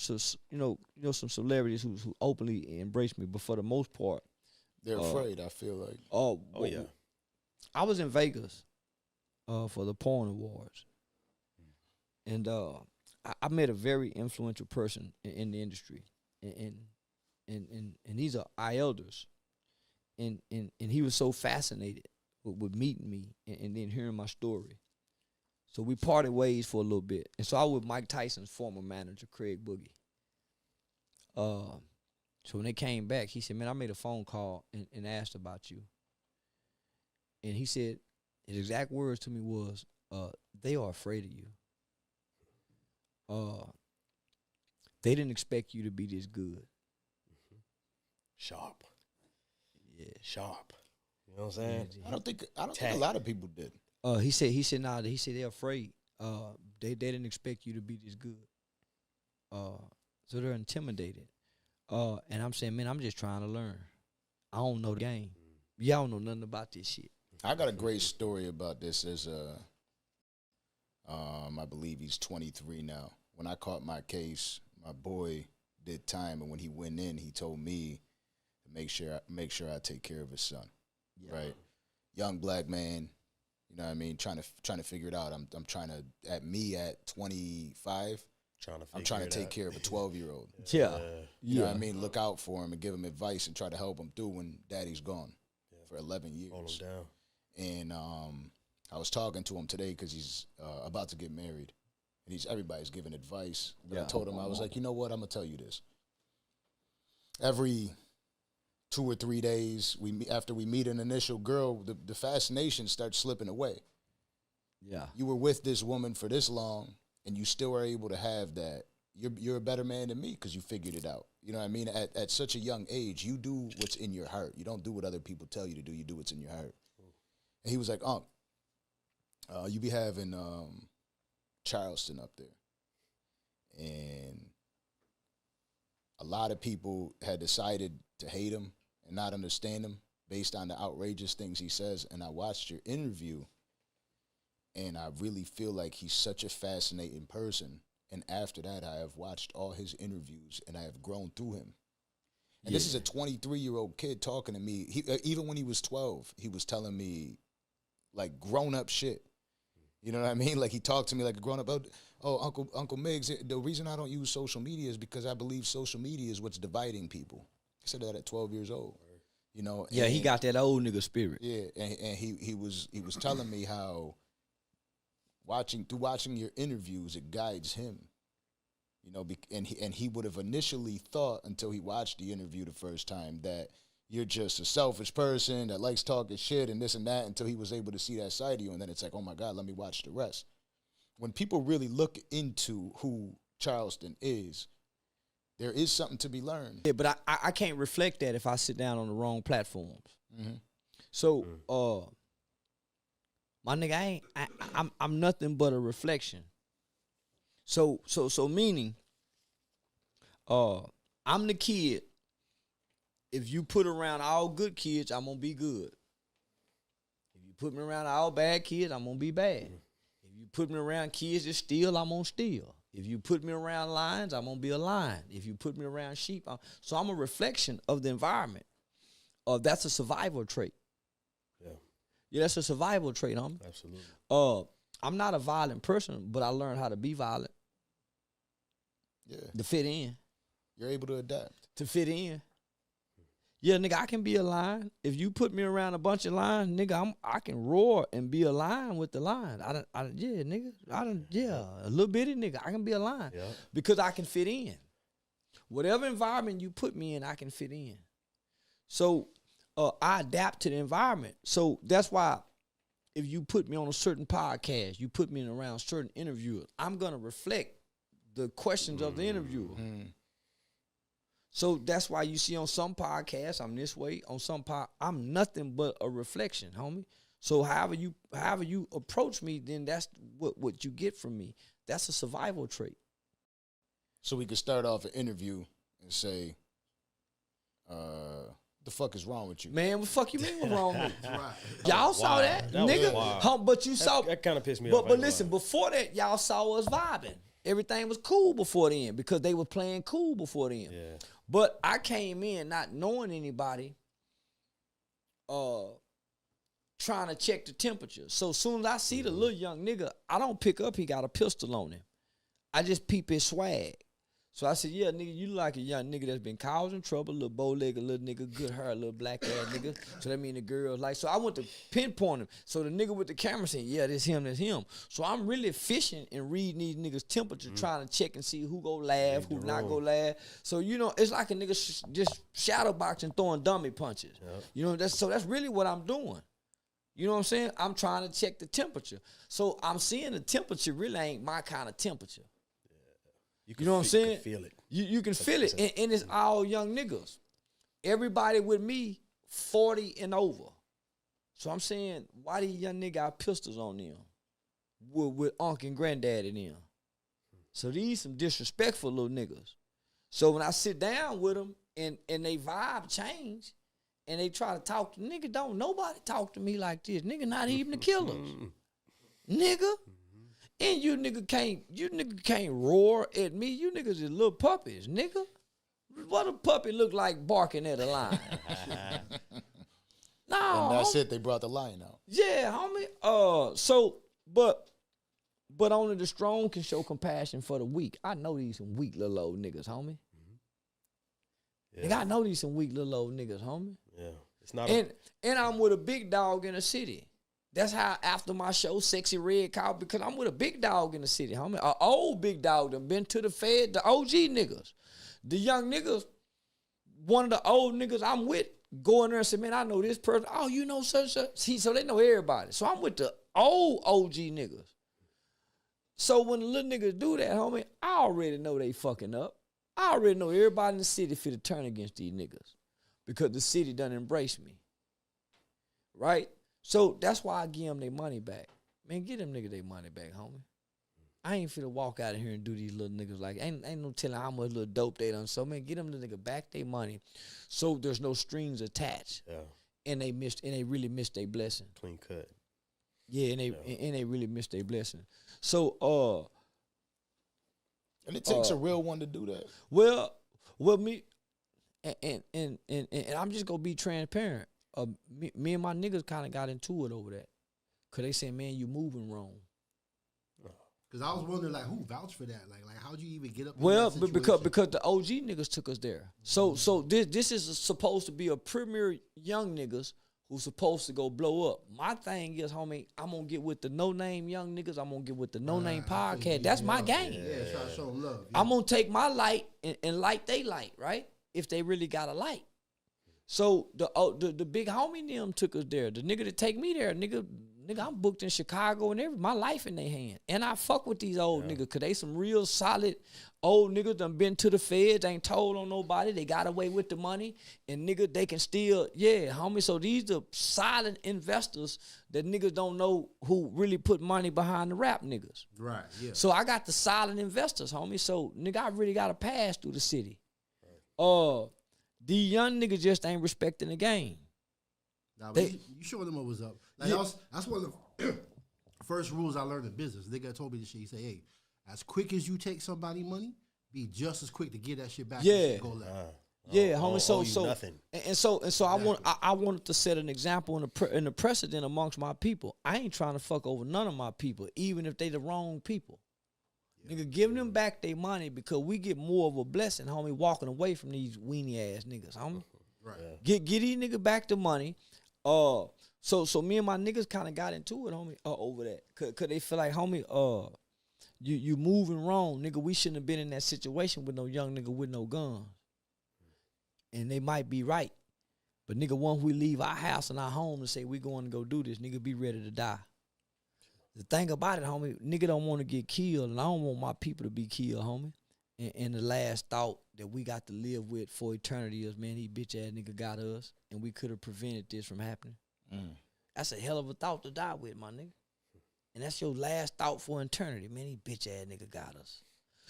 some celebrities who openly embrace me, but for the most part, they're afraid. I feel like. Oh yeah. I was in Vegas, for the porn awards, and I met a very influential person in the industry, and these are our elders, and he was so fascinated with meeting me and then hearing my story. So we parted ways for a little bit. And so I was with Mike Tyson's former manager, Craig Boogie. So when they came back, he said, man, I made a phone call and asked about you. And he said, his exact words to me was, they are afraid of you. They didn't expect you to be this good. Sharp. Yeah. Sharp. You know what I'm saying? I don't think a lot of people did. He said they're afraid. They didn't expect you to be this good. So they're intimidated. And I'm saying, man, I'm just trying to learn. I don't know the game. Y'all don't know nothing about this shit. I got a great story about this. There's I believe he's 23 now. When I caught my case, my boy did time, and when he went in, he told me to make sure I take care of his son. Yeah. Right, young black man. You know what I mean? Trying to figure it out. I'm trying to at 25. I'm trying to take care of a 12-year-old. Yeah. You know what I mean? Look out for him and give him advice and try to help him through when daddy's gone for 11 years. Hold him down. And I was talking to him today because he's about to get married. And everybody's giving advice. But I told him, I was like, you know what? I'm going to tell you this. Every 2 or 3 days, after we meet an initial girl, the fascination starts slipping away. Yeah. You were with this woman for this long, and you still are able to have that. You're a better man than me because you figured it out. You know what I mean? At such a young age, you do what's in your heart. You don't do what other people tell you to do. You do what's in your heart. And he was like, you be having Charleston up there. And a lot of people had decided to hate him and not understand him based on the outrageous things he says. And I watched your interview, and I really feel like he's such a fascinating person. And after that, I have watched all his interviews, and I have grown through him. And this is a 23-year-old kid talking to me. Even when he was 12, he was telling me, like, grown-up shit. You know what I mean? Like, he talked to me like a grown-up. Oh, Uncle Miggs, the reason I don't use social media is because I believe social media is what's dividing people. He said that at 12 years old. You know? Yeah, he got that old nigga spirit. Yeah, and he was telling me how watching your interviews, it guides him. You know, and he would have initially thought, until he watched the interview the first time, that you're just a selfish person that likes talking shit and this and that, until he was able to see that side of you. And then it's like, oh my God, let me watch the rest. When people really look into who Charleston is, there is something to be learned. Yeah, but I can't reflect that if I sit down on the wrong platforms. Mm-hmm. So, my nigga, I'm nothing but a reflection. So meaning, I'm the kid. If you put around all good kids, I'm gonna be good. If you put me around all bad kids, I'm gonna be bad. If you put me around kids that steal, I'm gonna steal. If you put me around lions, I'm gonna be a lion. If you put me around sheep, so I'm a reflection of the environment. That's a survival trait. Yeah, that's a survival trait, homie. Absolutely. I'm not a violent person, but I learned how to be violent. Yeah. To fit in. You're able to adapt. To fit in. Yeah, nigga, I can be a lion. If you put me around a bunch of lions, nigga, I can roar and be a lion with the lion. A little bitty nigga, I can be a lion. Yeah. Because I can fit in. Whatever environment you put me in, I can fit in. So I adapt to the environment. So that's why if you put me on a certain podcast, you put me around certain interviewers, I'm going to reflect the questions of the interviewer. Mm. So that's why you see on some podcasts, I'm this way. On some I'm nothing but a reflection, homie. So however you approach me, then that's what you get from me. That's a survival trait. So we could start off an interview and say, the fuck is wrong with you? Man, what the fuck you mean what's wrong with me? Right. Y'all saw that nigga? But you saw that kind of pissed me off. off. But listen, before that, y'all saw us vibing. everything was cool before then because they were playing cool before then. Yeah. But I came in not knowing anybody, trying to check the temperature. So soon as I see the little young nigga, I don't pick up he got a pistol on him. I just peep his swag. So I said, yeah, nigga, you like a young nigga that's been causing trouble, little bow-legged little nigga, good hair, little black-ass nigga. So that mean the girls like. So I went to pinpoint him. So the nigga with the camera said, yeah, that's him, that's him. So I'm really fishing and reading these niggas' temperature, trying to check and see who go laugh, who not go laugh. So, you know, it's like a nigga just shadow boxing, throwing dummy punches. Yep. You know, that's really what I'm doing. You know what I'm saying? I'm trying to check the temperature. So I'm seeing the temperature really ain't my kind of temperature. You know what I'm saying? You can feel it. You can feel it. And it's all young niggas. Everybody with me, 40 and over. So I'm saying, why these young niggas got pistols on them? With uncle and granddaddy in them. So these some disrespectful little niggas. So when I sit down with them and they vibe change and they try to talk to nigga, don't nobody talk to me like this. Nigga, not even the killers. Nigga. And you nigga can't roar at me. You niggas is little puppies, nigga. What a puppy look like barking at a lion? No. And that's it. They brought the lion out. Yeah, homie. But only the strong can show compassion for the weak. I know these some weak little old niggas, homie. Yeah. Nigga, I know these some weak little old niggas, homie. Yeah. It's not and I'm with a big dog in the city. That's how after my show, Sexy Red Cow, because I'm with a big dog in the city, homie. An old big dog that been to the Fed, the OG niggas. The young niggas, one of the old niggas I'm with, go in there and say, man, I know this person. Oh, you know such. So they know everybody. So I'm with the old OG niggas. So when the little niggas do that, homie, I already know they fucking up. I already know everybody in the city fit to turn against these niggas because the city done embrace me. Right? So that's why I give them their money back. Man, get them niggas their money back, homie. I ain't finna walk out of here and do these little niggas like, ain't no telling how much little dope they done. So, man, get them the nigga back their money so there's no strings attached. Yeah. And they really missed their blessing. Clean cut. Yeah, and they really missed their blessing. So, and it takes a real one to do that. Well, me, and I'm just gonna be transparent. Me and my niggas kind of got into it over that. Because they said, man, you moving wrong. Because I was wondering, like, who vouched for that? Like how'd you even get up well, in that situation? Because the OG niggas took us there. So this is supposed to be a premier young niggas who's supposed to go blow up. My thing is, homie, I'm going to get with the no-name young niggas. I'm going to get with the no-name podcast. That's my game. Yeah, try to show them love. Yeah. I'm going to take my light and light they light, right? If they really got a light. So the big homie them took us there. The nigga that take me there, nigga, I'm booked in Chicago and my life in their hand. And I fuck with these old niggas because they some real solid old niggas done been to the feds, ain't told on nobody. They got away with the money. And nigga, they can still, homie. So these the silent investors that niggas don't know who really put money behind the rap niggas. Right, yeah. So I got the silent investors, homie. So nigga, I really got to pass through the city. These young niggas just ain't respecting the game. Nah, you showing them what was up. Like that's one of the first rules I learned in business. Nigga told me this shit. He said, hey, as quick as you take somebody money, be just as quick to get that shit back. Yeah. Go left. Homie. So I wanted to set an example in the precedent amongst my people. I ain't trying to fuck over none of my people, even if they the wrong people. Yeah. Nigga, giving them back their money because we get more of a blessing, homie, walking away from these weenie ass niggas, homie. Right. Get these niggas back the money. So me and my niggas kind of got into it, homie, over that. Cause they feel like, homie, you moving wrong, nigga. We shouldn't have been in that situation with no young nigga with no guns. And they might be right. But nigga, once we leave our house and our home and say we going to go do this, nigga, be ready to die. The thing about it, homie, nigga don't want to get killed, and I don't want my people to be killed, homie. And the last thought that we got to live with for eternity is, man, he bitch ass nigga got us, and we could have prevented this from happening. That's a hell of a thought to die with, my nigga. And that's your last thought for eternity, man. He bitch ass nigga got us.